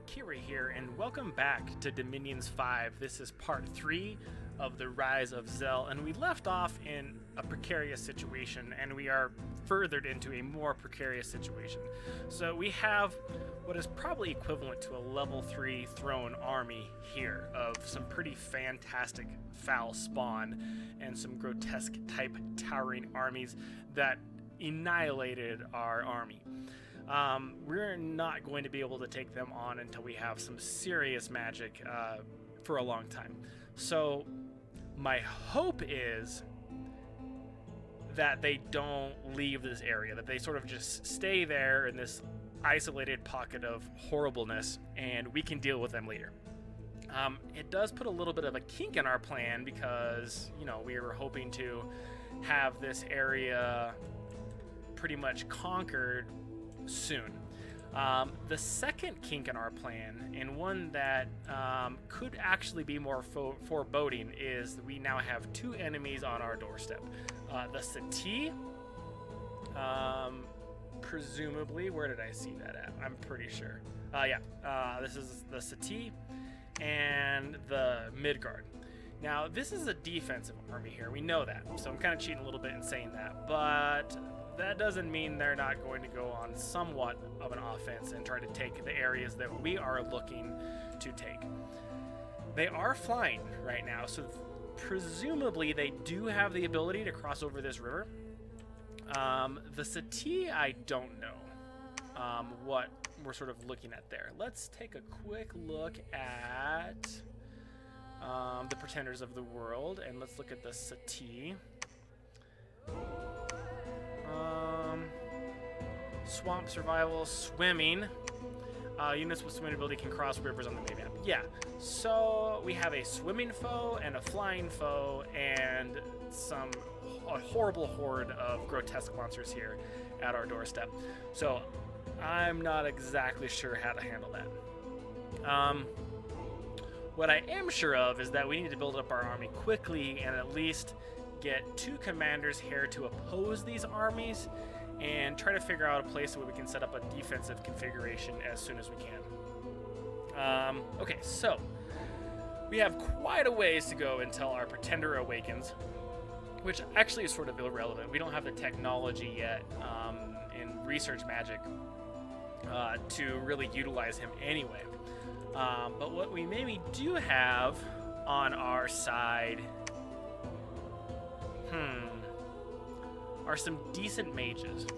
Kira here, and welcome back to Dominions 5. This is part 3 of the Rise of Zell, and we left off in a precarious situation, and we are furthered into a more precarious situation. So we have what is probably equivalent to a level 3 throne army here of some pretty fantastic foul spawn and some grotesque type towering armies that annihilated our army. We're not going to be able to take them on until we have some serious magic for a long time. So my hope is that they don't leave this area, that they sort of just stay there in this isolated pocket of horribleness, and we can deal with them later. It does put a little bit of a kink in our plan because, we were hoping to have this area pretty much conquered soon. The second kink in our plan, and one that could actually be more foreboding, is we now have two enemies on our doorstep. The Sati, presumably, where did I see that at? I'm pretty sure. This is the Sati and the Midgard. Now, this is a defensive army here. We know that, so I'm kind of cheating a little bit in saying that, but that doesn't mean they're not going to go on somewhat of an offense and try to take the areas that we are looking to take. They are flying right now, so presumably they do have the ability to cross over this river. The Sati, I don't know what we're sort of looking at there. Let's take a quick look at the Pretenders of the World, and let's look at the Sati. Swamp survival, swimming. Units with swimming ability can cross rivers on the map. Yeah, so we have a swimming foe and a flying foe and a horrible horde of grotesque monsters here at our doorstep. So I'm not exactly sure how to handle that. What I am sure of is that we need to build up our army quickly and at least get two commanders here to oppose these armies and try to figure out a place where we can set up a defensive configuration as soon as we can. Okay, so we have quite a ways to go until our Pretender awakens, which actually is sort of irrelevant. We don't have the technology yet in research magic to really utilize him anyway. But what we maybe do have on our side are some decent mages.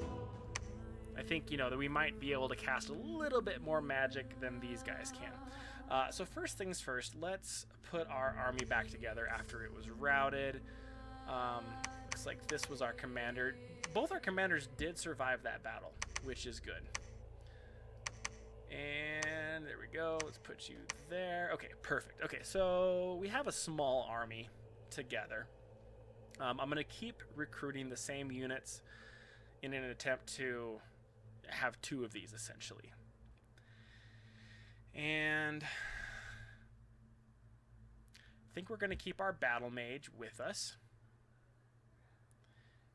I think, that we might be able to cast a little bit more magic than these guys can. So first things first, let's put our army back together after it was routed. Looks like this was our commander. Both our commanders did survive that battle, which is good. And there we go. Let's put you there. Okay, perfect. Okay, so we have a small army together. I'm going to keep recruiting the same units in an attempt to have two of these, essentially. And I think we're going to keep our battle mage with us,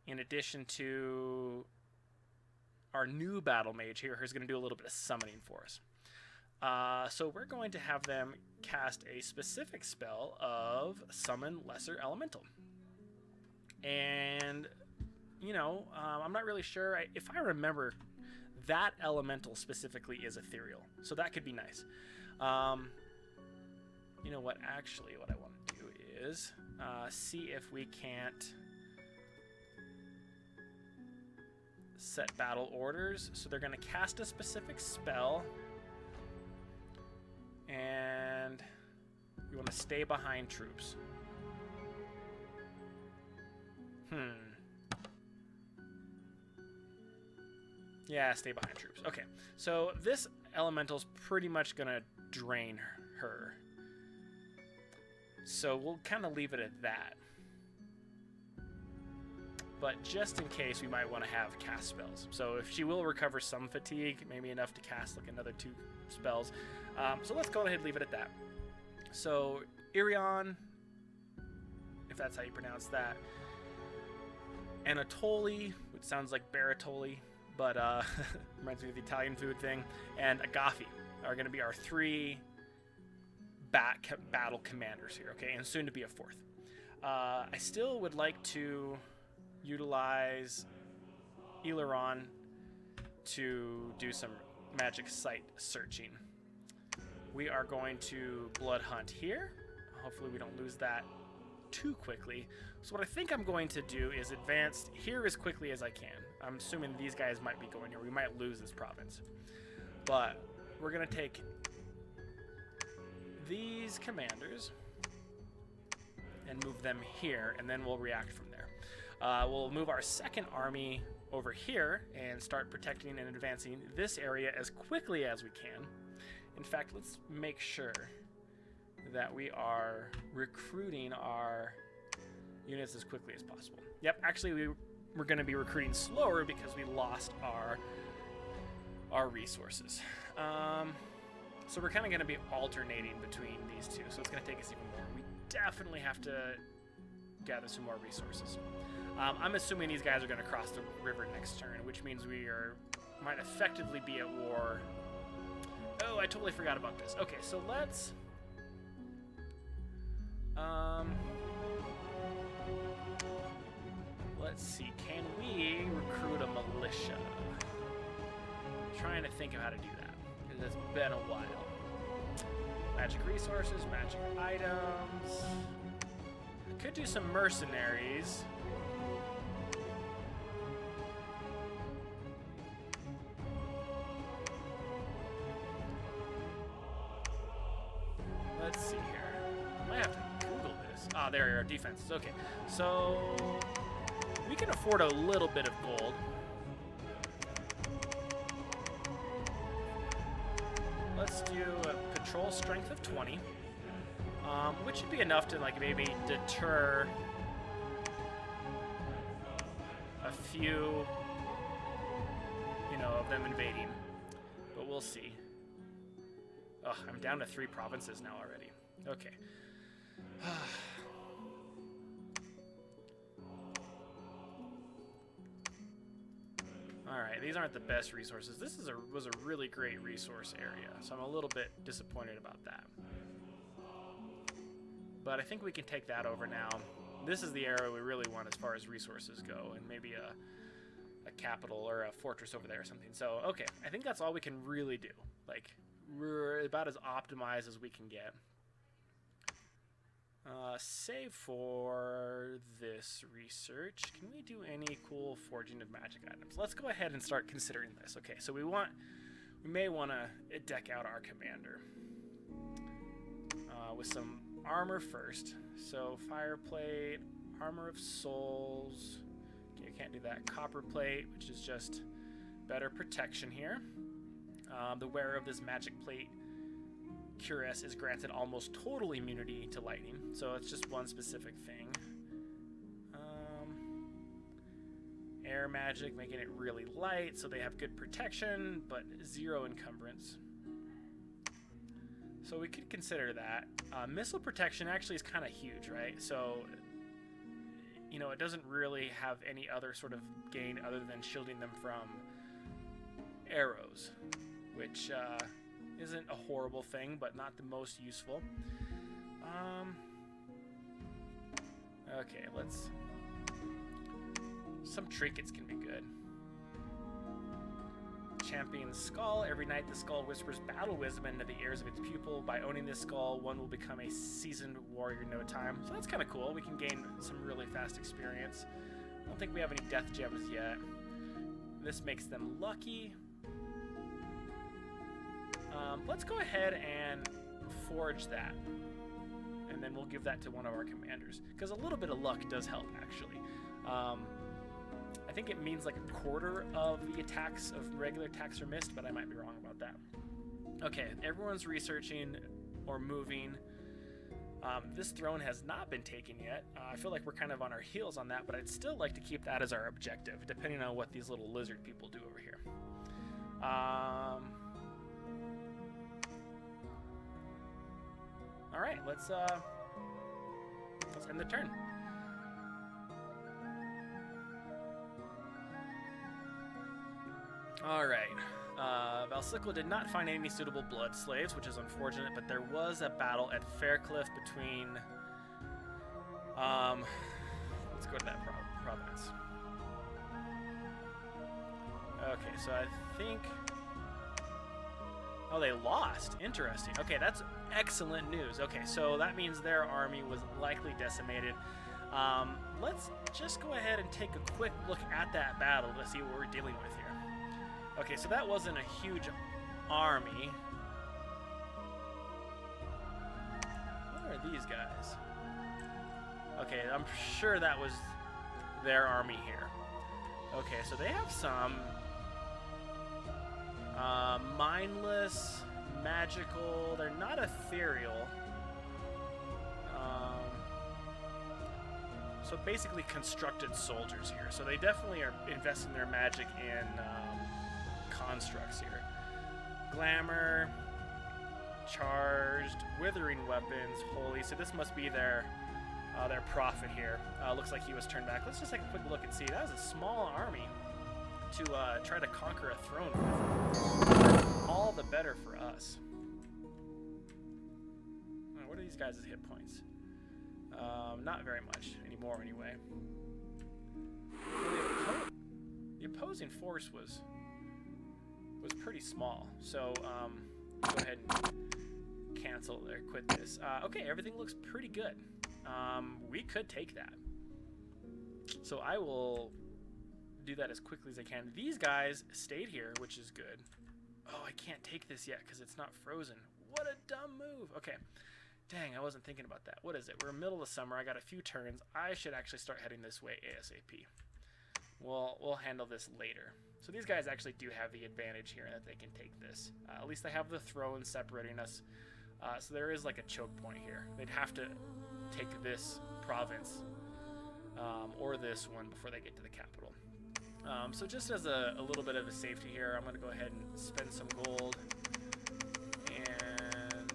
in addition to our new battle mage here, who's going to do a little bit of summoning for us. So we're going to have them cast a specific spell of Summon Lesser Elemental. And, I'm not really sure. If I remember, that elemental specifically is ethereal, so that could be nice. You know what? Actually, what I want to do is see if we can't set battle orders. So they're going to cast a specific spell, and we want to stay behind troops. Yeah, stay behind troops. Okay, so this elemental's pretty much gonna drain her. So we'll kind of leave it at that. But just in case, we might want to have cast spells. So if she will recover some fatigue, maybe enough to cast like another 2 spells. So let's go ahead and leave it at that. So Irion, if that's how you pronounce that. Anatoly, which sounds like Baratoli. but reminds me of the Italian food thing. And Agafi are going to be our 3 battle commanders here, okay, and soon to be a 4th. I still would like to utilize Aileron to do some magic site searching. We are going to blood hunt here. Hopefully we don't lose that too quickly. So what I think I'm going to do is advance here as quickly as I can. I'm assuming these guys might be going here. We might lose this province. But we're going to take these commanders and move them here, and then we'll react from there. We'll move our 2nd army over here and start protecting and advancing this area as quickly as we can. In fact, let's make sure that we are recruiting our units as quickly as possible. Yep, actually we're going to be recruiting slower because we lost our resources. So we're kind of going to be alternating between these two, so it's going to take us even more. We definitely have to gather some more resources. I'm assuming these guys are going to cross the river next turn, which means we might effectively be at war. Oh, I totally forgot about this. Okay, so let's see. Can we recruit a militia? I'm trying to think of how to do that because it's been a while. Magic resources, magic items. I could do some mercenaries. Let's see here. I might have to Google this. Ah, there are defenses. Okay, so we can afford a little bit of gold. Let's do a patrol strength of 20, which should be enough to like maybe deter a few, of them invading. But we'll see. Ugh, I'm down to 3 provinces now already. Okay. Alright, these aren't the best resources. This was a really great resource area, so I'm a little bit disappointed about that. But I think we can take that over now. This is the area we really want as far as resources go, and maybe a capital or a fortress over there or something. So, okay, I think that's all we can really do. Like, we're about as optimized as we can get. Save for this research. Can we do any cool forging of magic items? Let's go ahead and start considering this. Okay, so we may want to deck out our commander with some armor first. So fireplate, armor of souls. Okay, I can't do that. Copper plate, which is just better protection here. The wearer of this magic plate cuirass is granted almost total immunity to lightning, so it's just one specific thing. Air magic, making it really light, so they have good protection, but 0 encumbrance. So we could consider that. Missile protection actually is kind of huge, right? So, it doesn't really have any other sort of gain other than shielding them from arrows, which isn't a horrible thing, but not the most useful. Okay, some trinkets can be good. Champion's skull. Every night the skull whispers battle wisdom into the ears of its pupil. By owning this skull, one will become a seasoned warrior in no time. So that's kind of cool. We can gain some really fast experience. I don't think we have any death gems yet. This makes them lucky. Let's go ahead and forge that, and then we'll give that to one of our commanders, because a little bit of luck does help, actually. I think it means like a quarter of the attacks of regular attacks are missed, but I might be wrong about that. Okay, everyone's researching or moving. This throne has not been taken yet. I feel like we're kind of on our heels on that, but I'd still like to keep that as our objective, depending on what these little lizard people do over here. All right, let's end the turn. All right. Valsicle did not find any suitable blood slaves, which is unfortunate, but there was a battle at Faircliff between... let's go to that province. Okay, so I think... Oh, they lost. Interesting. Okay, that's excellent news. Okay, so that means their army was likely decimated. Let's just go ahead and take a quick look at that battle to see what we're dealing with here. Okay, so that wasn't a huge army. What are these guys? Okay, I'm sure that was their army here. Okay, so they have some mindless, magical, they're not ethereal. So basically constructed soldiers here. So they definitely are investing their magic in constructs here. Glamour, charged, withering weapons, holy. So this must be their prophet here. Looks like he was turned back. Let's just take a quick look and see. That was a small army to try to conquer a throne with. All the better for us. What are these guys' hit points? Not very much anymore, anyway. The opposing force was pretty small, so go ahead and cancel or quit this. Okay, everything looks pretty good. We could take that, so I will do that as quickly as I can. These guys stayed here, which is good. Oh, I can't take this yet because it's not frozen. What a dumb move. Okay. Dang, I wasn't thinking about that. What is it? We're in the middle of summer. I got a few turns. I should actually start heading this way ASAP. We'll handle this later. So these guys actually do have the advantage here that they can take this. At least they have the throne separating us. So there is like a choke point here. They'd have to take this province or this one before they get to the capital. So just as a little bit of a safety here, I'm going to go ahead and spend some gold. And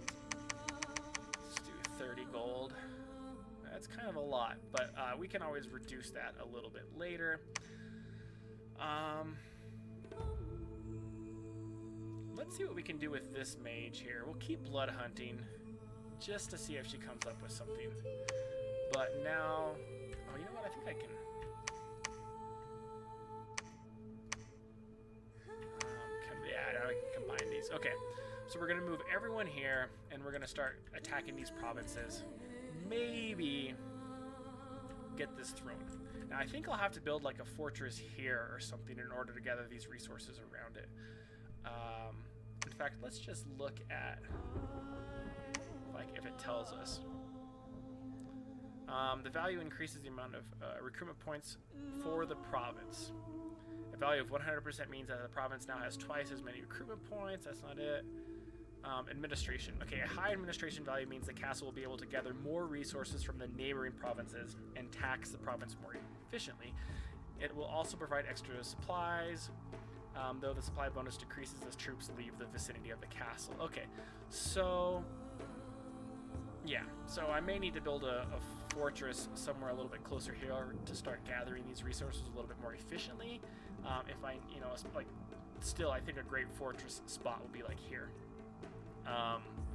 let's do 30 gold. That's kind of a lot, but we can always reduce that a little bit later. Let's see what we can do with this mage here. We'll keep blood hunting just to see if she comes up with something. But now, oh, you know what? I think I can. Yeah, I can combine these. Okay, so we're gonna move everyone here, and we're gonna start attacking these provinces. Maybe get this throne. Now I think I'll have to build like a fortress here or something in order to gather these resources around it. In fact, let's just look at like if it tells us. The value increases the amount of recruitment points for the province. A value of 100% means that the province now has twice as many recruitment points. That's not it. Administration. Okay, a high administration value means the castle will be able to gather more resources from the neighboring provinces and tax the province more efficiently. It will also provide extra supplies, though the supply bonus decreases as troops leave the vicinity of the castle. Okay, so yeah, so I may need to build a fortress somewhere a little bit closer here to start gathering these resources a little bit more efficiently. If I, you know, like, still, I think a great fortress spot will be like here.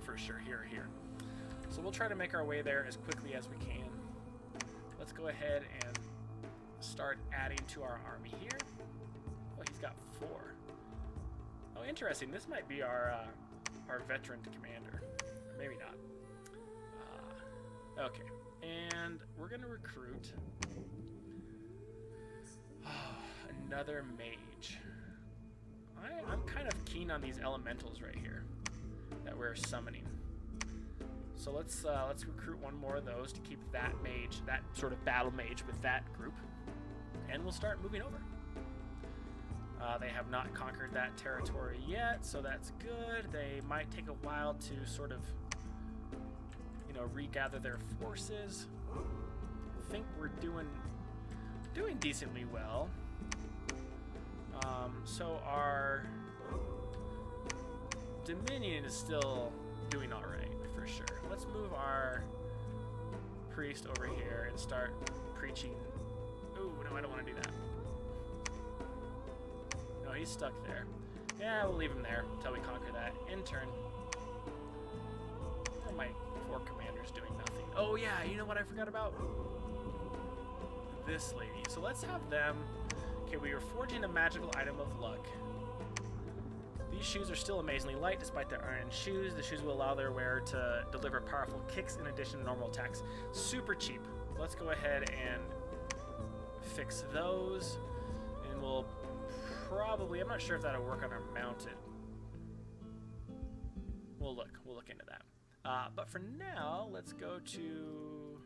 For sure, here or here. So we'll try to make our way there as quickly as we can. Let's go ahead and start adding to our army here. Oh, he's got 4. Oh, interesting. This might be our veteran commander. Maybe not. Okay, and we're gonna recruit another mage. I'm kind of keen on these elementals right here that we're summoning. So let's recruit one more of those to keep that mage, that sort of battle mage with that group, and we'll start moving over. They have not conquered that territory yet, so that's good. They might take a while to sort of, you know, regather their forces. I think we're doing decently well. So our Dominion is still doing all right for sure. Let's move our priest over here and start preaching. Oh no, I don't want to do that. No, he's stuck there. Yeah, we'll leave him there until we conquer that. In turn. What are my 4 commanders doing nothing? Oh yeah, you know what I forgot about? This lady. So let's have them... Okay, we are forging a magical item of luck. These shoes are still amazingly light despite their iron shoes. The shoes will allow their wearer to deliver powerful kicks in addition to normal attacks. Super cheap. Let's go ahead and fix those. And we'll probably... I'm not sure if that'll work on our mounted. We'll look into that. But for now, let's go to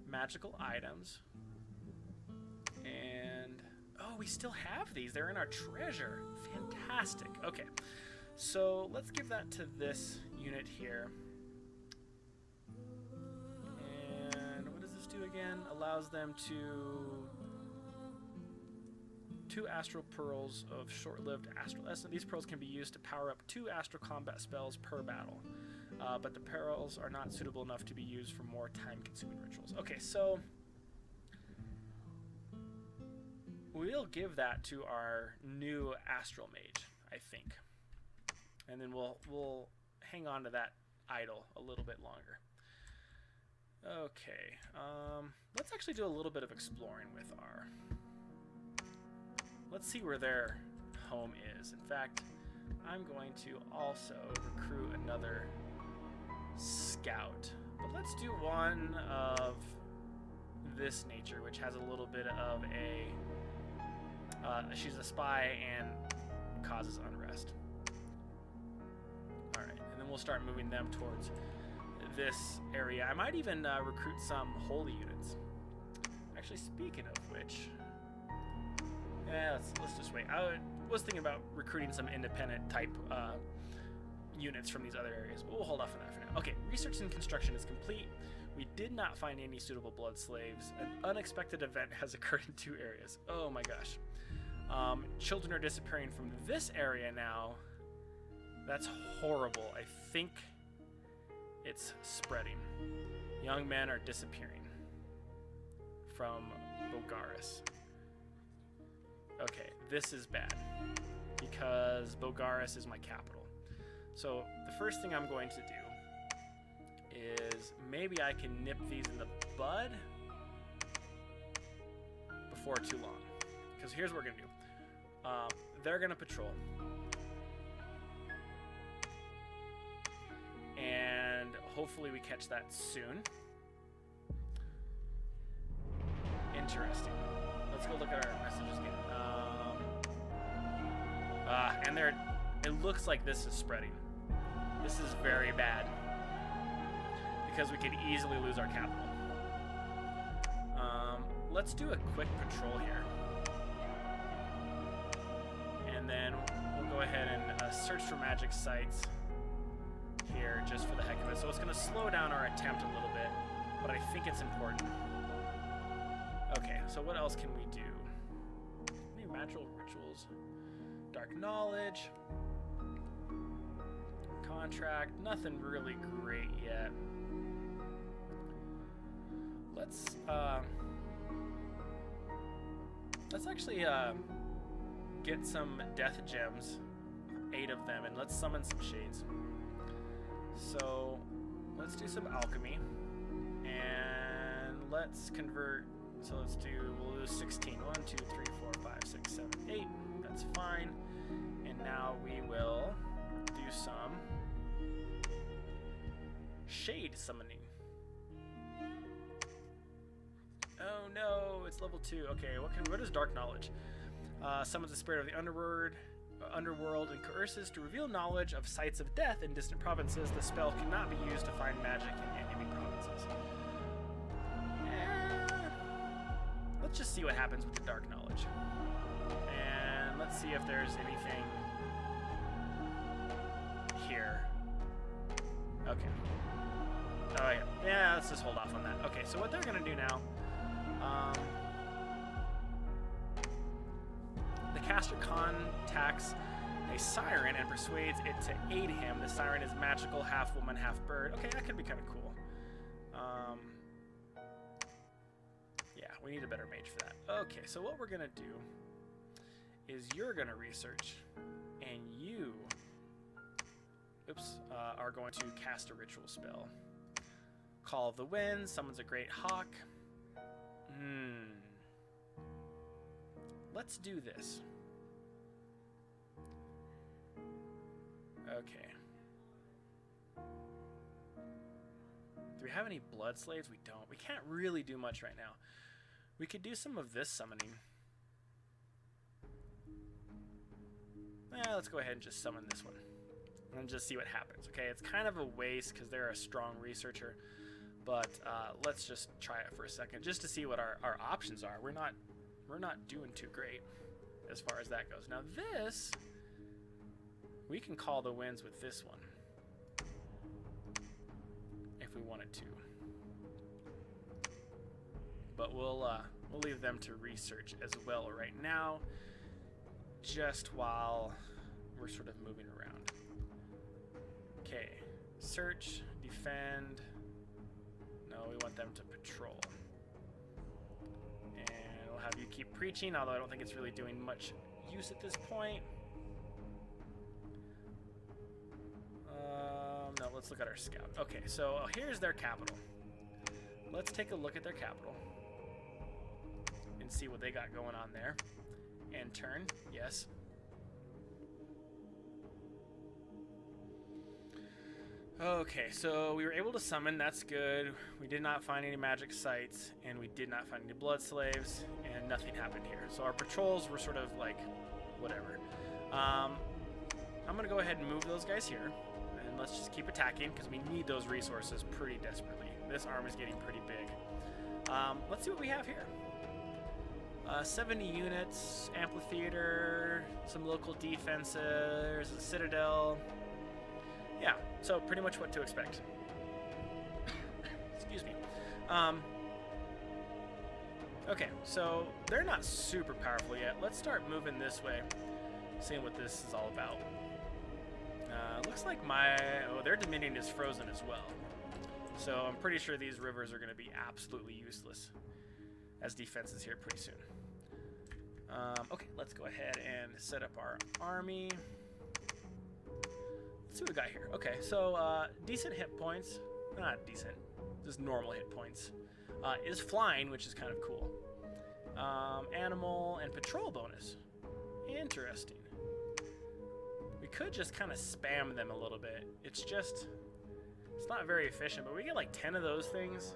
magical items. And oh, we still have these. They're in our treasure. Fantastic. Okay, so let's give that to this unit here. And what does this do again? Allows them to 2 astral pearls of short-lived astral essence. These pearls can be used to power up 2 astral combat spells per battle, but the pearls are not suitable enough to be used for more time-consuming rituals. Okay, so we'll give that to our new astral mage, I think, and then we'll hang on to that idol a little bit longer. Okay, let's actually do a little bit of exploring with our... Let's see where their home is. In fact, I'm going to also recruit another scout. But let's do one of this nature, which has a little bit of a... she's a spy and causes unrest. Alright, and then we'll start moving them towards this area. I might even recruit some holy units. Actually, speaking of which... Yeah, let's just wait. I was thinking about recruiting some independent type units from these other areas, but we'll hold off on that for now. Okay, research and construction is complete. We did not find any suitable blood slaves. An unexpected event has occurred in 2 areas. Oh my gosh. Children are disappearing from this area now. That's horrible. I think it's spreading. Young men are disappearing from Bogaris. Okay, this is bad because Bogaris is my capital. So the first thing I'm going to do is maybe I can nip these in the bud before too long. Because here's what we're going to do. They're going to patrol. And hopefully we catch that soon. Interesting. Let's go look at our messages again. And it looks like this is spreading. This is very bad. Because we could easily lose our capital. Let's do a quick patrol here. And then we'll go ahead and search for magic sites here just for the heck of it. So it's going to slow down our attempt a little bit, but I think it's important. Okay, so what else can we do? Any magical rituals? Dark knowledge. Contract. Nothing really great yet. Let's actually get some death gems, 8 of them, and let's summon some shades. So let's do some alchemy, and let's convert. So we'll do 16. 1, 2, 3, 4, 5, 6, 7, 8. That's fine. And now we will do some shade summoning. Oh no, it's level 2. Okay, what is dark knowledge? Summons the spirit of the underworld and coerces to reveal knowledge of sites of death in distant provinces. The spell cannot be used to find magic in enemy provinces. Let's just see what happens with the dark knowledge. And let's see if there's anything here. Okay. Oh yeah. Yeah, let's just hold off on that. Okay, so what they're gonna do now, the caster contacts a siren and persuades it to aid him. The siren is magical, half woman, half bird. Okay, that could be kind of cool. Yeah, We need a better mage for that. Okay, so what we're gonna do is you're gonna research, and you, are going to cast a ritual spell. Call of the Wind, summons a great hawk. Let's do this. Okay. Do we have any blood slaves? We don't. We can't really do much right now. We could do some of this summoning. Let's go ahead and just summon this one. And just see what happens. Okay, it's kind of a waste because they're a strong researcher. But let's just try it for a second, just to see what our options are. We're not doing too great as far as that goes. Now this, we can call the winds with this one if we wanted to. But we'll leave them to research as well right now, just while we're sort of moving around. Okay, search, defend. No, we want them to patrol. And we'll have you keep preaching, although I don't think it's really doing much use at this point. No, let's look at our scout. Okay, so here's their capital. Let's take a look at their capital and see what they got going on there. And turn, yes. Okay, so we were able to summon, that's good. We did not find any magic sites, and we did not find any blood slaves, and nothing happened here. So our patrols were sort of like, whatever. I'm gonna go ahead and move those guys here, and let's just keep attacking, because we need those resources pretty desperately. This arm is getting pretty big. Let's see what we have here. 70 units, amphitheater, some local defenses, a citadel. Yeah, so pretty much what to expect. Excuse me. Okay, so they're not super powerful yet. Let's start moving this way, seeing what this is all about. Looks like their dominion is frozen as well. So I'm pretty sure these rivers are going to be absolutely useless as defenses here pretty soon. Okay, let's go ahead and set up our army. Let's see what we got here. Okay, so decent hit points. Not decent, just normal hit points. Is flying, which is kind of cool. Animal and patrol bonus. Interesting. We could just kind of spam them a little bit. It's not very efficient, but we get like 10 of those things.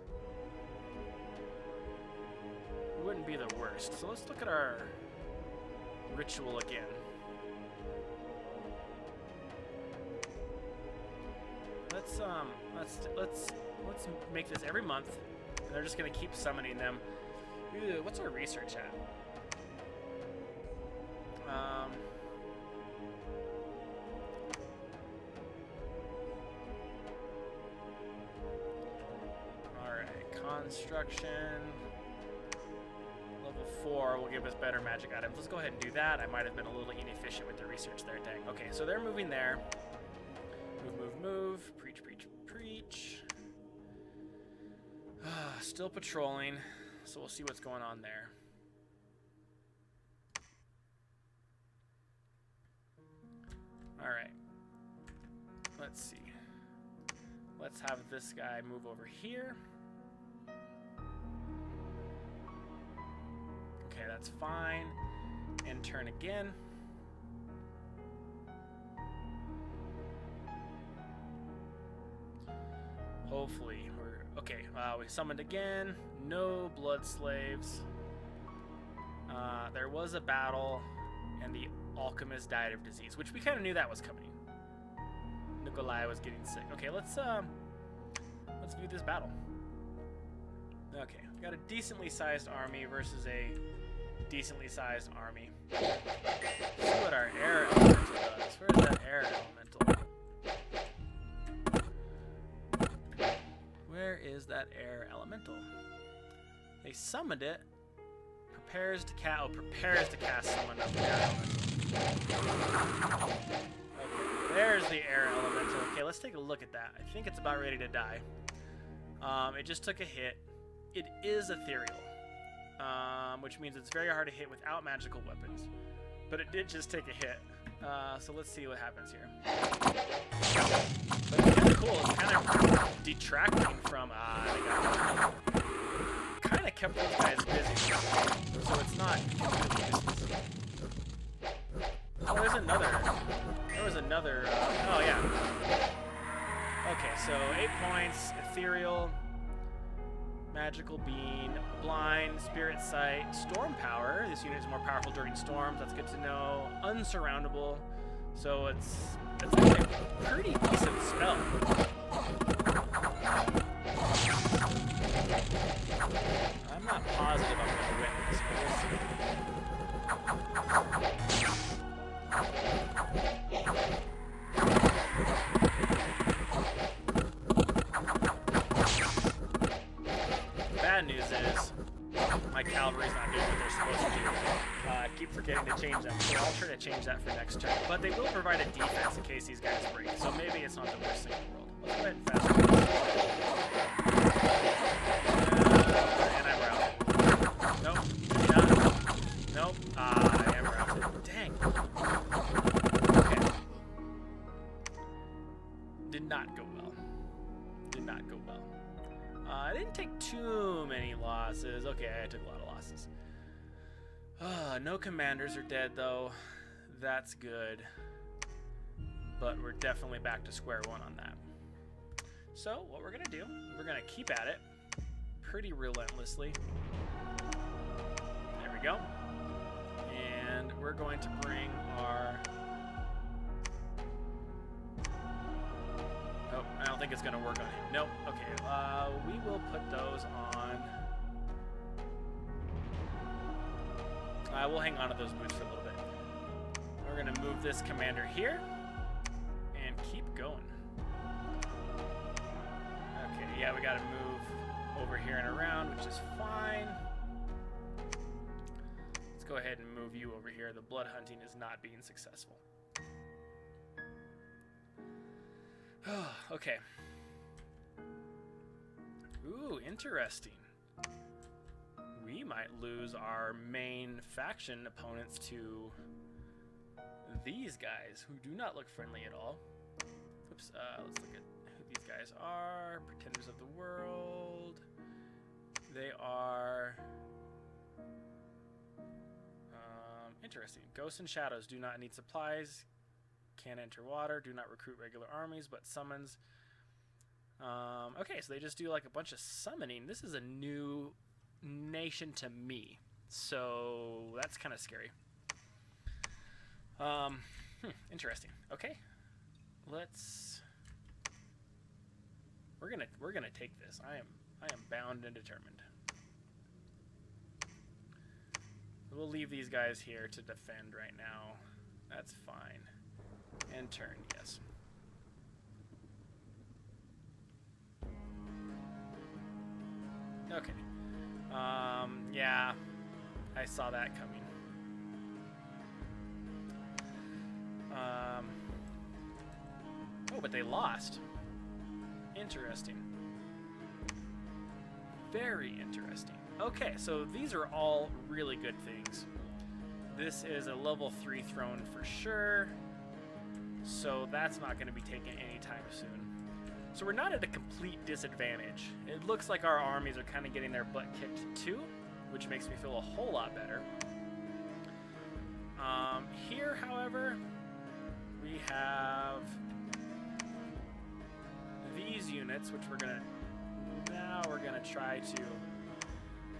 It wouldn't be the worst. So let's look at our ritual again. Let's make this every month, and they're just gonna keep summoning them. Ew, what's our research at? All right, construction. Level 4 will give us better magic items. Let's go ahead and do that. I might have been a little inefficient with the research there, dang. Okay, so they're moving there. Move. Preach. Still patrolling, so we'll see what's going on there. Alright. Let's see. Let's have this guy move over here. Okay, that's fine. And turn again. Hopefully, okay. We summoned again. No blood slaves. There was a battle, and the alchemist died of disease, which we kind of knew that was coming. Nikolai was getting sick. Okay, let's view this battle. Okay, we got a decently sized army versus a decently sized army. Let's see what our air elemental does. Where's that air elemental? Where is that air elemental? They summoned it. Prepares to cast summon of the air elemental. Okay, there's the air elemental. Okay, let's take a look at that. I think it's about ready to die. It just took a hit. It is ethereal. which means it's very hard to hit without magical weapons. But it did just take a hit. So let's see what happens here. But it's kind of cool. It's kind of detracting from... kind of kept those guys busy. So it's not completely useless. Oh, there's another. There was another. Oh, yeah. Okay, so 8 points. Ethereal. Magical Bean. Blind. Spirit Sight. Storm Power. This unit is more powerful during storms. That's good to know. Unsurroundable. So it's actually a pretty decent spell. I'm not positive I'm going to win this, but we'll see. Bad news is my cavalry's not doing what they're supposed to do. I keep forgetting to change them, so I'll try to change that for next turn. But they will provide a defense in case these guys break, so maybe it's not the worst thing in the world. Let's go ahead and fast forward. And I'm routed. Nope. Nope. I am routed. Dang. Okay. Did not go well. Did not go well. I didn't take too many losses. Okay, I took a lot of losses. No commanders are dead, though. That's good. But we're definitely back to square one on that. So, what we're going to do, we're going to keep at it pretty relentlessly. There we go. And we're going to bring our... Nope, I don't think it's going to work on him. Nope, okay. We will put those on... we'll hang on to those boots for a little bit. We're going to move this commander here and keep going. Okay, yeah, we got to move over here and around, which is fine. Let's go ahead and move you over here. The blood hunting is not being successful. Okay. Ooh, interesting. We might lose our main faction opponents to these guys, who do not look friendly at all. Oops, let's look at who these guys are. Pretenders of the World. They are... interesting. Ghosts and Shadows do not need supplies. Can't enter water. Do not recruit regular armies, but summons. Okay, so they just do like a bunch of summoning. This is a new nation to me, so that's kind of scary. Interesting. Okay, let's. We're gonna take this. I am bound and determined. We'll leave these guys here to defend right now. That's fine. And turn, yes. Okay. Yeah, I saw that coming. Oh, but they lost. Interesting. Very interesting. Okay, so these are all really good things. This is a level 3 throne for sure. So that's not going to be taken anytime soon. So we're not at a complete disadvantage. It looks like our armies are kind of getting their butt kicked too, which makes me feel a whole lot better. Here, however, we have these units, which we're gonna try to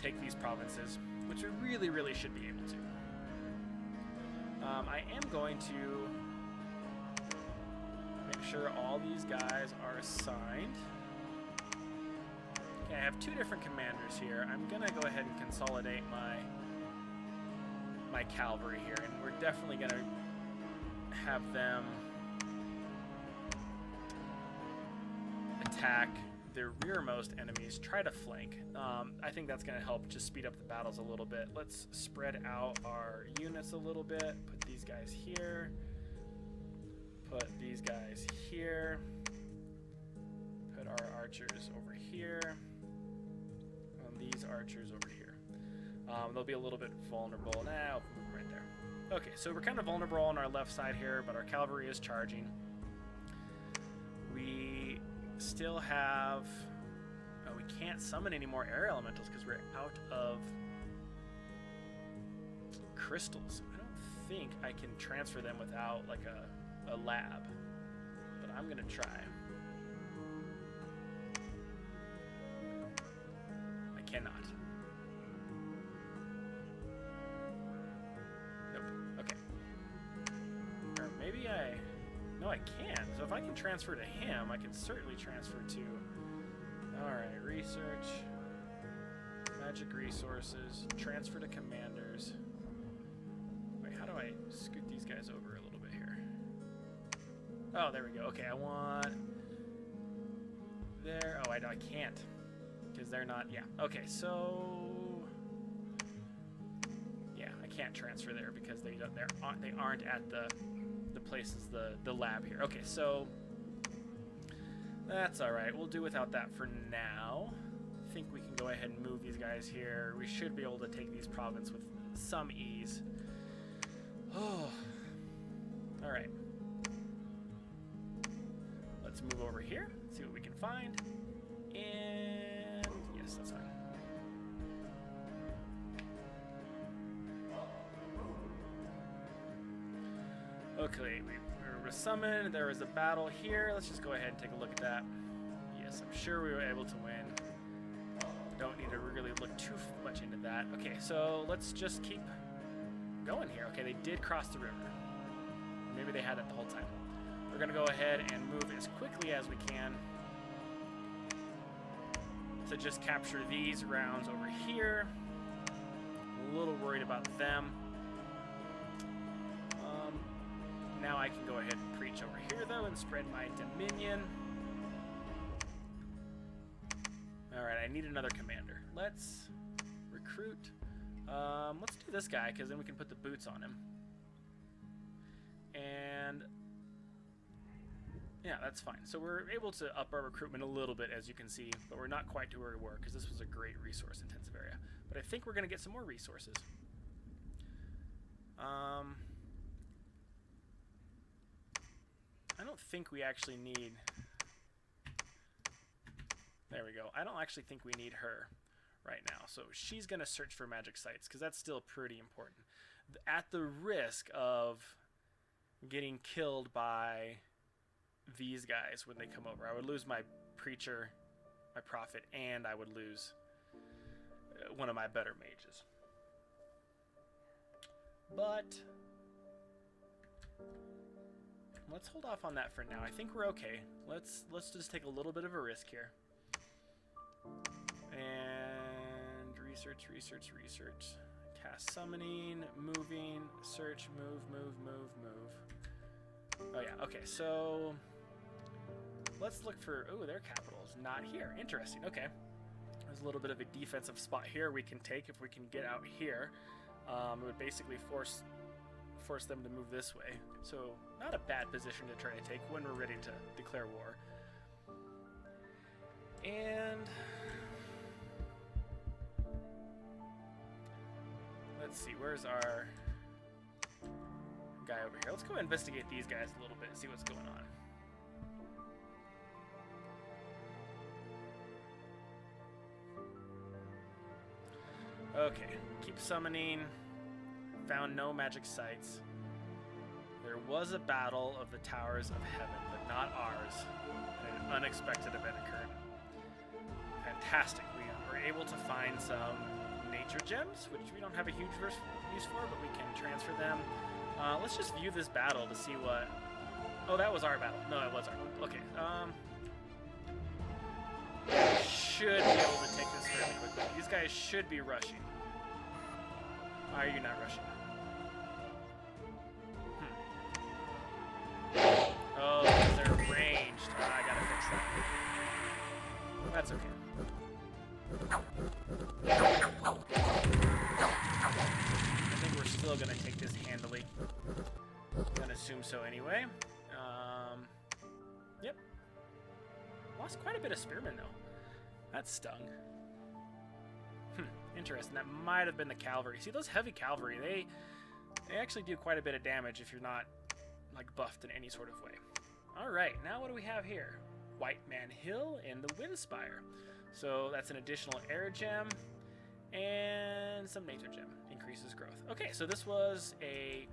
take these provinces, which we really should be able to. I am going to make sure all these guys are assigned. Okay, I have 2 different commanders here. I'm gonna go ahead and consolidate my cavalry here, and we're definitely gonna have them attack their rearmost enemies, try to flank. I think that's going to help just speed up the battles a little bit. Let's spread out our units a little bit. Put these guys here. Put these guys here. Put our archers over here. And these archers over here. They'll be a little bit vulnerable. Nah, I'll move them right there. Okay, so we're kind of vulnerable on our left side here, but our cavalry is charging. We still have... Oh, we can't summon any more air elementals because we're out of crystals. I don't think I can transfer them without like a lab, but I'm gonna try. I cannot. Nope. Okay. Or maybe I... No, I can. So if I can transfer to him, I can certainly transfer to... Alright, research. Magic resources. Transfer to commanders. Wait, how do I scoot these guys over a little bit here? Oh, there we go. Okay, I want... There. Oh, I can't. Because they're not... Yeah. Okay, so... Yeah, I can't transfer there because they aren't at the places, the lab here. Okay, so... That's alright. We'll do without that for now. I think we can go ahead and move these guys here. We should be able to take these provinces with some ease. Oh. Alright. Let's move over here, see what we can find. And yes, that's fine. Okay, we were summoned. There was a battle here. Let's just go ahead and take a look at that. Yes, I'm sure we were able to win. Don't need to really look too much into that. Okay, so let's just keep going here. Okay, they did cross the river. Maybe they had it the whole time. We're going to go ahead and move as quickly as we can to just capture these rounds over here. A little worried about them. Now I can go ahead and preach over here, though, and spread my dominion. Alright, I need another commander. Let's recruit. Let's do this guy, because then we can put the boots on him. And... yeah, that's fine. So we're able to up our recruitment a little bit, as you can see, but we're not quite to where we were, because this was a great resource-intensive area. But I think we're going to get some more resources. I don't think we actually need... There we go. I don't actually think we need her right now. So she's going to search for magic sites, because that's still pretty important. At the risk of getting killed by these guys when they come over. I would lose my preacher, my prophet, and I would lose one of my better mages. But... let's hold off on that for now. I think we're okay. Let's just take a little bit of a risk here. And research. Cast summoning, moving, search, move. Oh yeah, okay, so let's look for, oh, their capital is not here. Interesting, okay. There's a little bit of a defensive spot here we can take if we can get out here. It would basically force them to move this way. So not a bad position to try to take when we're ready to declare war. And let's see, where's our guy over here? Let's go investigate these guys a little bit and see what's going on. Okay, keep summoning. Found no magic sites. There was a battle of the Towers of Heaven, but not ours. And an unexpected event occurred. Fantastic. We were able to find some nature gems, which we don't have a huge use for, but we can transfer them. Let's just view this battle to see what... oh, that was our battle. No, it was our... okay. Should be able to take this fairly quickly. These guys should be rushing. Why are you not rushing? Oh, because they're ranged. I gotta fix that. That's okay. I think we're still gonna take this handily. I'm gonna assume so anyway. Yep. Lost quite a bit of spearmen though. That stung. Interesting. That might have been the cavalry. See, those heavy cavalry, they actually do quite a bit of damage if you're not like buffed in any sort of way. All right, now what do we have here? White Man Hill and the Windspire. So that's an additional air gem and some nature gem. Increases growth. Okay, so this was a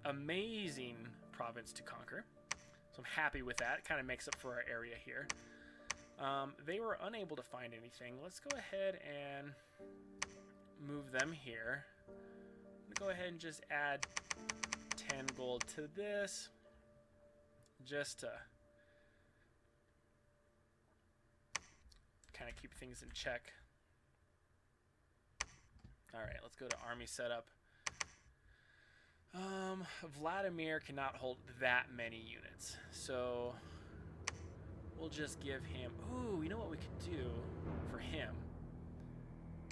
amazing province to conquer. So I'm happy with that. It kind of makes up for our area here. They were unable to find anything. Let's go ahead and move them here. I'm gonna go ahead and just add 10 gold to this, just to kind of keep things in check. All right, let's go to army setup. Vladimir cannot hold that many units, so we'll just give him... Ooh, you know what we could do for him?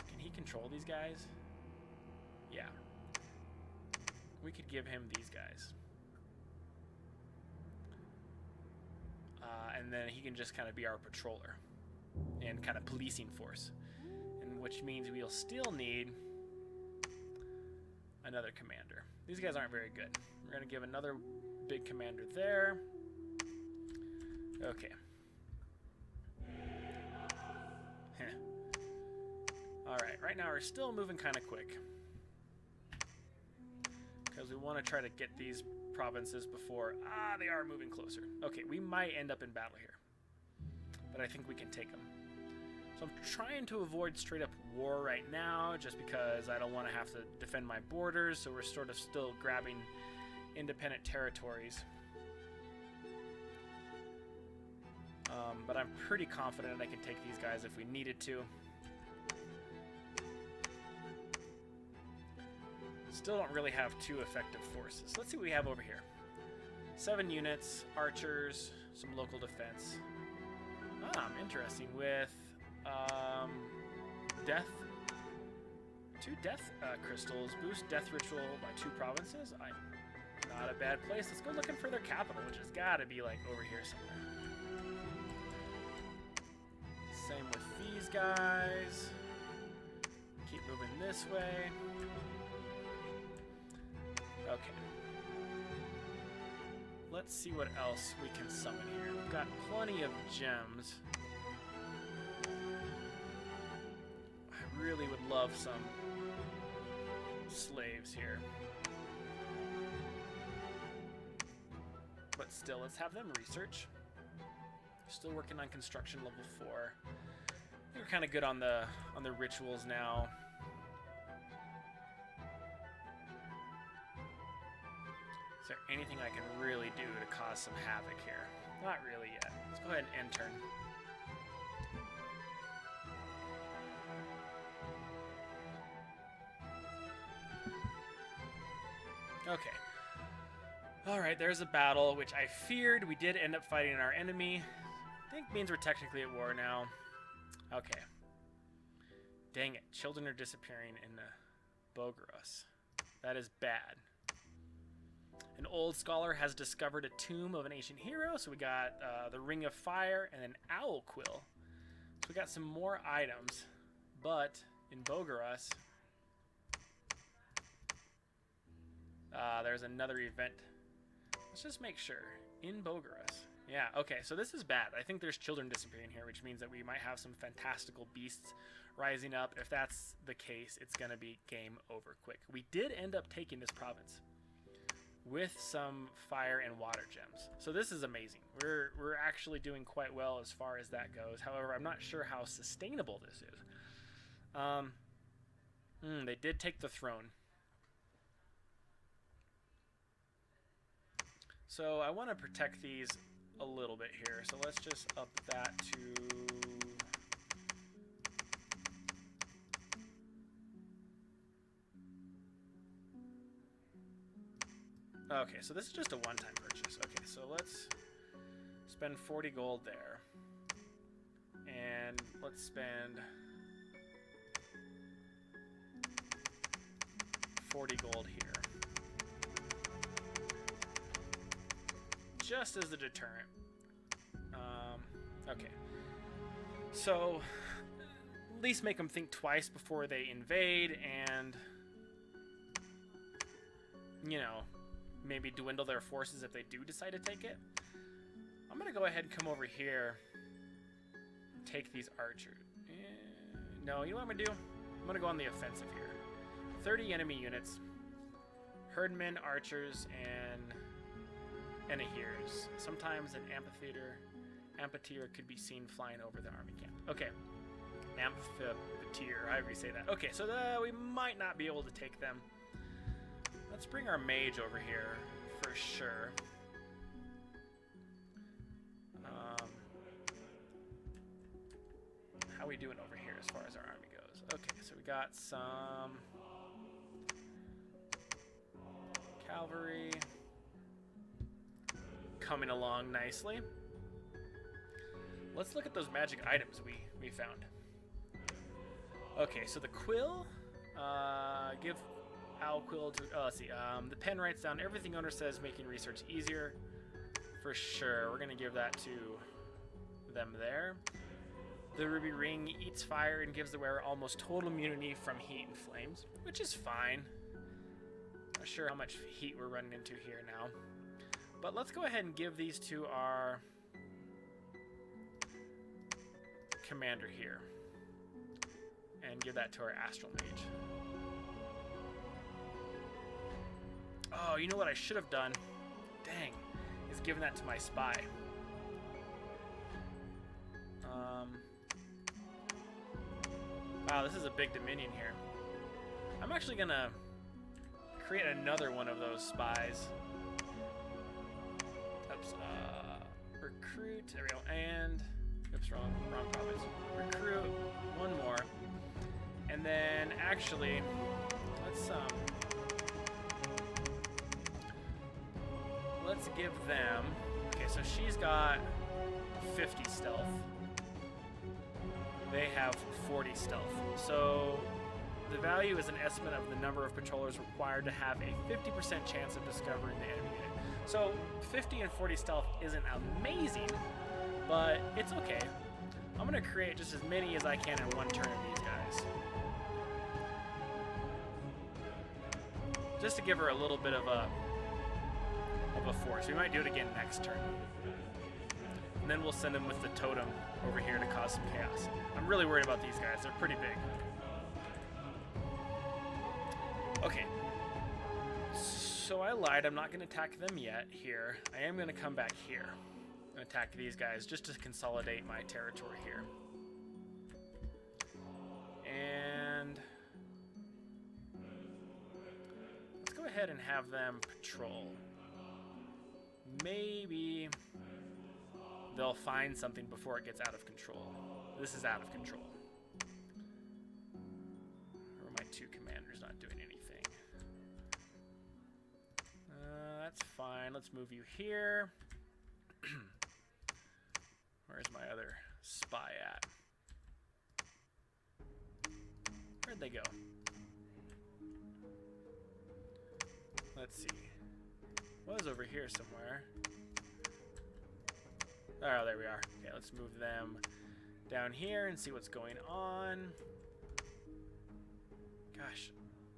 Can he control these guys? Yeah. We could give him these guys. And then he can just kind of be our patroller and kind of policing force. And which means we'll still need another commander. These guys aren't very good. We're going to give another big commander there. Okay. Alright, right now we're still moving kind of quick, because we want to try to get these provinces before... they are moving closer. Okay, we might end up in battle here, but I think we can take them. So I'm trying to avoid straight up war right now, just because I don't want to have to defend my borders, so we're sort of still grabbing independent territories. But I'm pretty confident I can take these guys if we needed to. Still don't really have two effective forces. Let's see what we have over here. 7 units, archers, some local defense. Interesting. With death. 2 death crystals boost death ritual by 2 provinces. Not a bad place. Let's go looking for their capital, which has got to be like over here somewhere. Same with these guys. Keep moving this way. Okay. Let's see what else we can summon here. We've got plenty of gems. I really would love some slaves here. But still, let's have them research. Still working on construction level 4. We're kind of good on the rituals now. Is there anything I can really do to cause some havoc here? Not really yet. Let's go ahead and end turn. Okay. Alright, there's a battle, which I feared. We did end up fighting our enemy. I think means we're technically at war now. Okay. Dang it. Children are disappearing in Bogaros. That is bad. An old scholar has discovered a tomb of an ancient hero. So we got the Ring of Fire and an Owl Quill. So we got some more items. But in Bogaros, there's another event. Let's just make sure. In Bogaros. Yeah, okay, so this is bad. I think there's children disappearing here, which means that we might have some fantastical beasts rising up. If that's the case, it's going to be game over quick. We did end up taking this province with some fire and water gems. So this is amazing. We're actually doing quite well as far as that goes. However, I'm not sure how sustainable this is. They did take the throne. So I want to protect these a little bit here. So let's just up that to... Okay, so this is just a one-time purchase. Okay, so let's spend 40 gold there. And let's spend 40 gold here. Just as a deterrent. Okay. So, at least make them think twice before they invade and, you know, maybe dwindle their forces if they do decide to take it. I'm going to go ahead and come over here and take these archers. No, you know what I'm going to do? I'm going to go on the offensive here. 30 enemy units, herdmen, archers, and enihirs. Sometimes an amphitheater could be seen flying over the army camp. Okay. Amphitheater, however you say that. Okay, so we might not be able to take them. Let's bring our mage over here for sure. How are we doing over here as far as our army goes? Okay, so we got some cavalry coming along nicely. Let's look at those magic items we found. Okay, so the quill, give owl quill to, let's see, the pen writes down everything owner says, making research easier. For sure, we're gonna give that to them there. The ruby ring eats fire and gives the wearer almost total immunity from heat and flames, which is fine. Not sure how much heat we're running into here now. But let's go ahead and give these to our commander here. And give that to our astral mage. Oh, you know what I should have done? Dang. Is given that to my spy. Wow, this is a big dominion here. I'm actually gonna create another one of those spies. Oops, recruit, there we go, and, oops, wrong province. Recruit, one more. And then, actually, let's give them, okay, so she's got 50 stealth. They have 40 stealth. So the value is an estimate of the number of patrollers required to have a 50% chance of discovering the enemy unit. So 50 and 40 stealth isn't amazing, but it's okay. I'm gonna create just as many as I can in one turn of these guys. Just to give her a little bit of a force. We might do it again next turn. And then we'll send them with the totem over here to cause some chaos. I'm really worried about these guys. They're pretty big. Okay. So I lied. I'm not going to attack them yet here. I am going to come back here and attack these guys just to consolidate my territory here. And let's go ahead and have them patrol. Maybe they'll find something before it gets out of control. This is out of control. Or my two commanders not doing anything. That's fine. Let's move you here. Where's my other spy at? Where'd they go? Let's see. Was over here somewhere. Oh, there we are. Okay, let's move them down here and see what's going on. Gosh.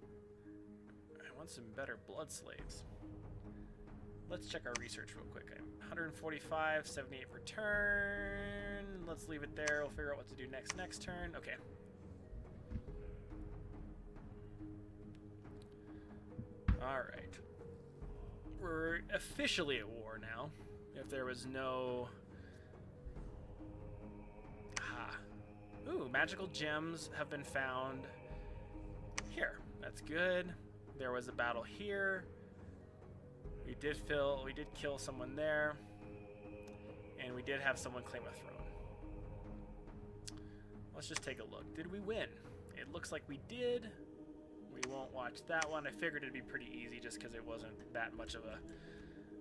I want some better blood slaves. Let's check our research real quick. 145, 78 per turn. Let's leave it there. We'll figure out what to do next turn. Okay. Alright. We're officially at war now. If there was no... Ooh, magical gems have been found here. That's good. There was a battle here. We did kill someone there. And we did have someone claim a throne. Let's just take a look. Did we win? It looks like we did. We won't watch that one. I figured it'd be pretty easy just because it wasn't that much of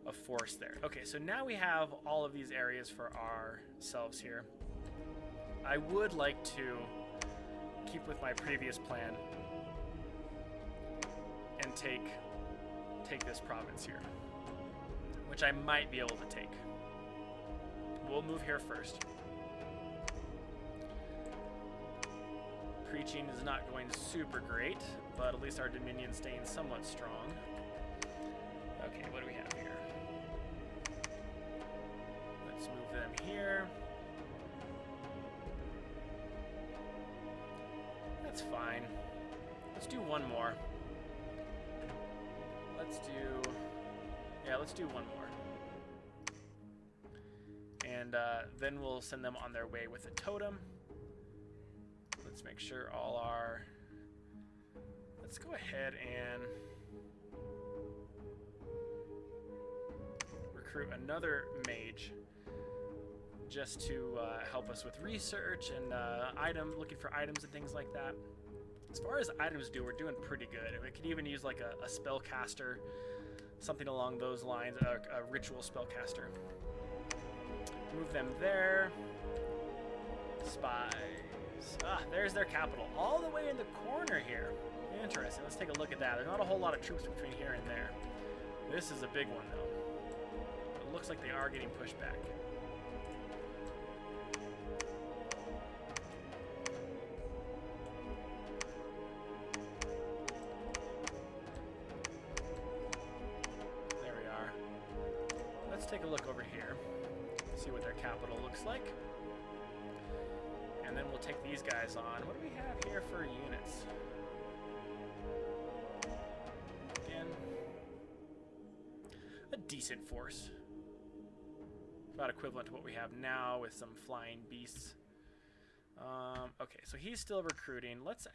a force there. Okay, so now we have all of these areas for ourselves here. I would like to keep with my previous plan and take this province here, which I might be able to take. We'll move here first. Preaching is not going super great, but at least our Dominion's staying somewhat strong. Okay, what do we have here? Let's move them here. That's fine. Let's do one more. Let's do one more. And then we'll send them on their way with a totem. Let's make sure all our... Let's go ahead and recruit another mage just to help us with research and looking for items and things like that. As far as items do, we're doing pretty good. We could even use like a spellcaster, something along those lines, a ritual spellcaster. Move them there. Spies. Ah, there's their capital, all the way in the corner here. Interesting. Let's take a look at that. There's not a whole lot of troops between here and there. This is a big one, though. It looks like they are getting pushed back. There we are. Let's take a look over here. See what their capital looks like. And then we'll take these guys on. What do we have here for units? Again, a decent force. About equivalent to what we have now with some flying beasts. Okay, so he's still recruiting. Let's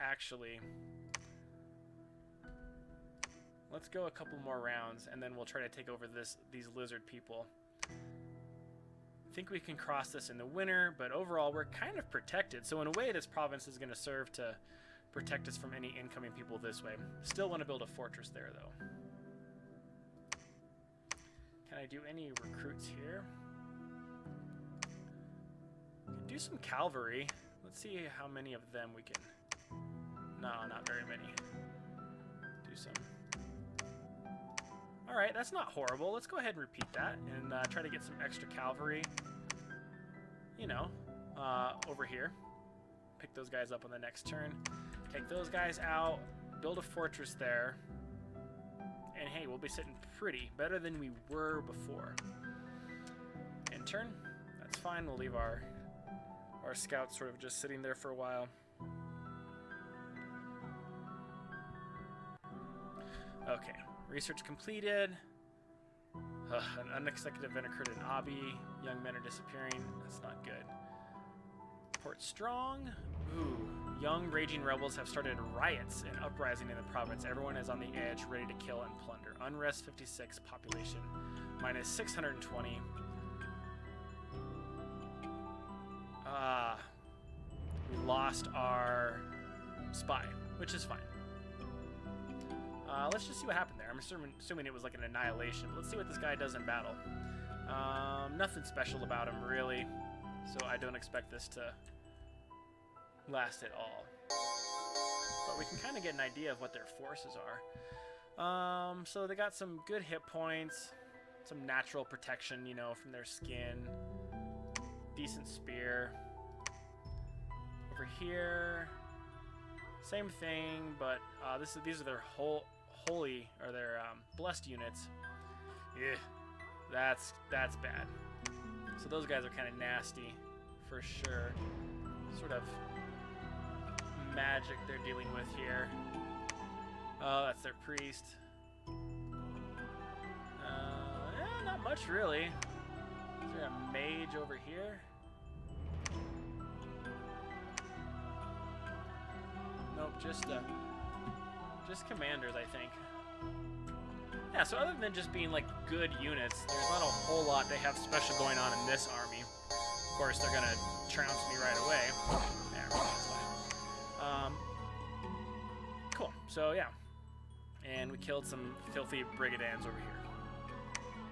go a couple more rounds, and then we'll try to take over these lizard people. I think we can cross this in the winter, but overall we're kind of protected. So in a way, this province is going to serve to protect us from any incoming people this way. Still want to build a fortress there, though. Can I do any recruits here? Can do some cavalry. Let's see how many of them we can... No, not very many. Do some... Alright, that's not horrible. Let's go ahead and repeat that and try to get some extra cavalry, you know, over here. Pick those guys up on the next turn. Take those guys out, build a fortress there, and hey, we'll be sitting pretty, better than we were before. End turn, that's fine. We'll leave our scouts sort of just sitting there for a while. Okay. Research completed. An unexpected event occurred in Abi. Young men are disappearing. That's not good. Port Strong. Ooh. Young raging rebels have started riots and uprising in the province. Everyone is on the edge, ready to kill and plunder. Unrest 56. Population minus 620. We lost our spy, which is fine. Let's just see what happened there. I'm assuming it was like an annihilation. Let's see what this guy does in battle. Nothing special about him, really. So I don't expect this to last at all. But we can kind of get an idea of what their forces are. So they got some good hit points. Some natural protection, you know, from their skin. Decent spear. Over here... Same thing, but these are their holy, or their blessed units. Yeah, that's bad. So those guys are kind of nasty, for sure. Sort of magic they're dealing with here. Oh, that's their priest. Yeah, not much really. Is there a mage over here? Nope, just commanders, I think. Yeah, so other than just being like good units, there's not a whole lot they have special going on in this army. Of course, they're gonna trounce me right away. There, that's fine. Cool. So yeah, and we killed some filthy brigadans over here.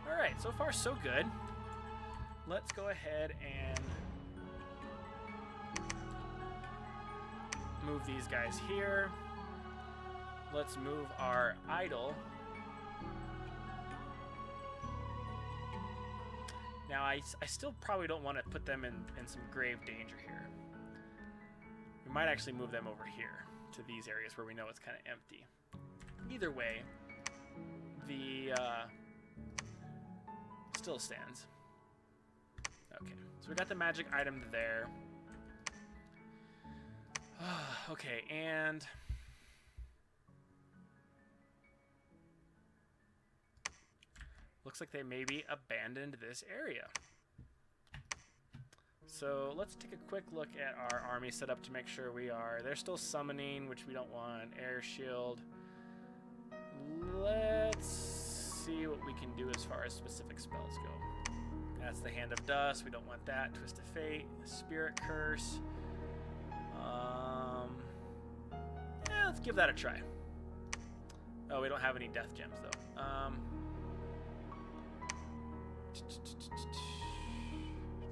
All right, so far so good. Let's go ahead and move these guys here. Let's move our idol. Now, I still probably don't want to put them in some grave danger here. We might actually move them over here to these areas where we know it's kind of empty. Either way, the still stands. Okay, so we got the magic item there. Okay, and looks like they maybe abandoned this area. So let's take a quick look at our army setup to make sure we are. They're still summoning, which we don't want. Air shield. Let's see what we can do as far as specific spells go. That's the Hand of Dust. We don't want that. Twist of Fate. Spirit Curse. Yeah, let's give that a try. Oh, we don't have any death gems though.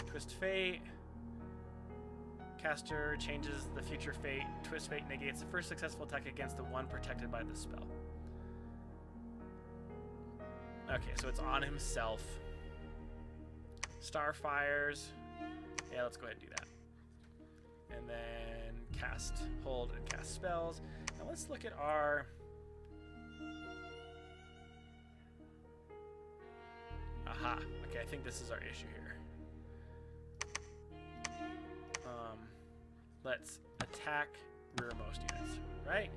Twist Fate. Caster changes the future fate. Twist Fate negates the first successful attack against the one protected by the spell. Okay, so it's on himself. Starfires. Yeah, let's go ahead and do that. And then cast, hold, and cast spells. Now let's look at our... Aha. Okay, I think this is our issue here. Let's attack rearmost units, right?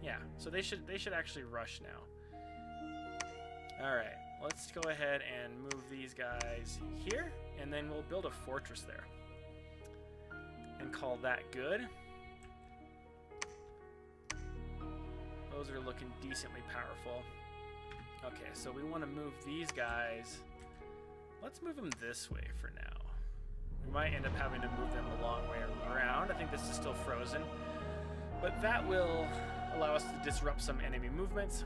Yeah, so they should actually rush now. All right, let's go ahead and move these guys here, and then we'll build a fortress there and call that good. Those are looking decently powerful. Okay, so we want to move these guys. Let's move them this way for now. We might end up having to move them a long way around. I think this is still frozen, but that will allow us to disrupt some enemy movements.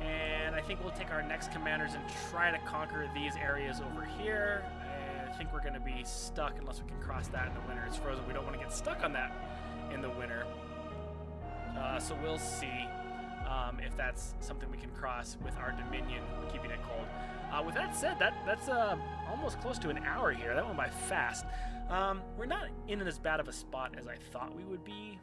And I think we'll take our next commanders and try to conquer these areas over here. I think we're going to be stuck unless we can cross that in the winter. It's frozen. We don't want to get stuck on that in the winter. So we'll see if that's something we can cross with our Dominion, keeping it cold. With that said, that's almost close to an hour here. That went by fast. We're not in as bad of a spot as I thought we would be,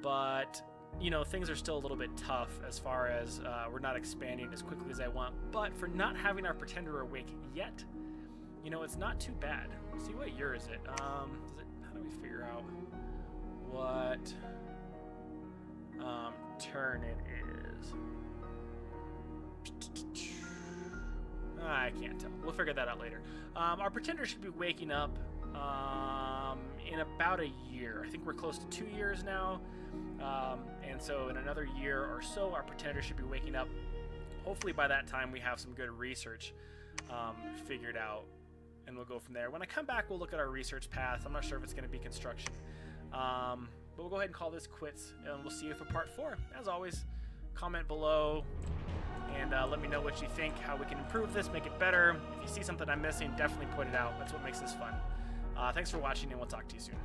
but you know, things are still a little bit tough as far as we're not expanding as quickly as I want. But for not having our Pretender awake yet, you know, it's not too bad. Let's see, what year is it? How do we figure out what turn it is? I can't tell. We'll figure that out later. Our Pretender should be waking up in about a year. I think we're close to 2 years now. And so in another year or so, our Pretender should be waking up. Hopefully by that time we have some good research figured out, and we'll go from there. When I come back, we'll look at our research path. I'm not sure if it's going to be construction. But we'll go ahead and call this quits, and we'll see you for part 4. As always, comment below and let me know what you think, how we can improve this, make it better. If you see something I'm missing, definitely point it out. That's what makes this fun. Thanks for watching, and we'll talk to you soon.